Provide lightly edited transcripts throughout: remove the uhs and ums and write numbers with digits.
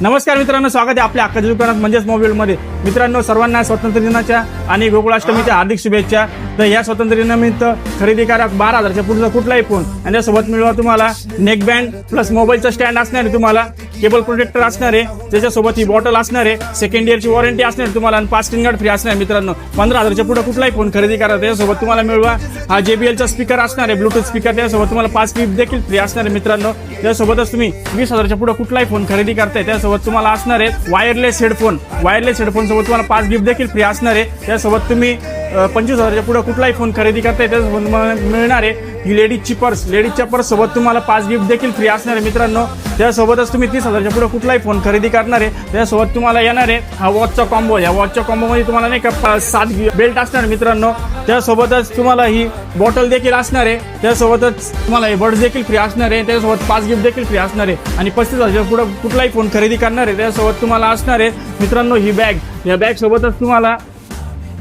नमस्कार मित्रांनो, स्वागत आहे आपल्या हक्काच्या दुकानात म्हणजेच मोबाईलमध्ये. मित्रांनो, सर्वांना स्वातंत्र्य दिनाच्या आणि गोकुळाष्टमीच्या हार्दिक शुभेच्छा. तर या स्वातंत्र्य दिनानिमित्त खरेदी करा 12,000च्या पुढचा कुठलाही फोन आणि त्यासोबत मिळवा तुम्हाला नेक बँड प्लस मोबाईलचा स्टँड असणार आहे, तुम्हाला केबल प्रोटेक्टर असणार आहे, त्याच्यासोबत ही बॉटल असणार आहे, सेकंड इयरची वॉरंटी असणार आहे तुम्हाला आणि 5 स्क्रीन गार्ड फ्री असणार आहे. मित्रांनो, 15,000च्या पुढे कुठलाही फोन खरेदी करा, त्याच्यासोबत तुम्हाला मिळवा हा JBLचा स्पीकर असणार आहे, ब्लूटूथ स्पीकर, त्याच्यासोबत तुम्हाला 5 क्लिप देखील फ्री असणार आहे. मित्रांनो, त्यासोबतच तुम्ही 20,000च्या पुढे कुठलाही फोन खरेदी करताय त्यासोबत तुम्हाला असणार आहे वायरलेस हेडफोन सोबत तुम्हाला 5 गिफ्ट देखील फ्री असणार आहे. त्यासोबत तुम्ही 25,000च्या पुढे कुठलाही फोन खरेदी करताय त्यासोबत तुम्हाला मिळणार आहे ही लेडीजच्या पर्स सोबत तुम्हाला 5 गिफ्ट देखील फ्री असणार आहे. मित्रांनो, त्यासोबतच तुम्ही 30,000च्या पुढे कुठलाही फोन खरेदी करणार आहे त्यासोबत तुम्हाला येणार आहे हा वॉचचा कॉम्बो. या वॉचच्या कॉम्बोमध्ये तुम्हाला नाही का 7 बेल्ट असणार मित्रांनो, त्यासोबतच तुम्हाला ही बॉटल देखील असणार आहे, त्यासोबतच तुम्हाला हे बर्ड्स देखील फ्री असणार आहे, त्यासोबत 5 गिफ्ट देखील फ्री असणार आहे. आणि 35,000च्या पुढे कुठलाही फोन खरेदी करणार आहे त्यासोबत तुम्हाला असणार आहे मित्रांनो ही बॅग. या बॅग सोबतच तुम्हाला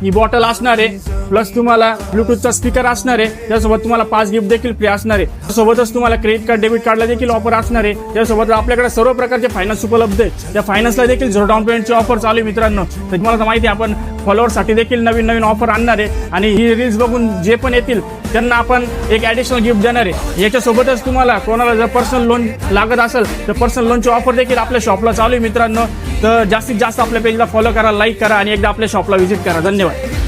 ही बॉटल असणार आहे, प्लस तुम्हाला ब्लूटूथचा स्पीकर असणार आहे, त्यासोबत तुम्हाला 5 गिफ्ट देखील फ्री असणार आहे. त्यासोबतच तुम्हाला क्रेडिट कार्ड डेबिट कार्डला देखील ऑफर असणार आहे. त्यासोबत आपल्याकडे सर्व प्रकारचे फायनान्स उपलब्ध आहे, त्या फायनान्सला देखील 0 डाऊन पेमेंटची ऑफर चालू आहे. मित्रांनो, तर तुम्हाला माहिती आहे आपण फॉलोअरसाठी देखील नवीन ऑफर आणणार आहे आणि ही रील्स बघून जे पण येतील त्यांना आपण एक ॲडिशनल गिफ्ट देणार आहे. याच्यासोबतच तुम्हाला कोणाला जर पर्सनल लोन लागत असेल तर पर्सनल लोनची ऑफर देखील आपल्या शॉपला चालू आहे. मित्रांनो, तर जास्तीत जास्त आपल्या पेजला फॉलो करा, लाईक करा आणि एकदा आपल्या शॉपला व्हिजिट करा. धन्यवाद.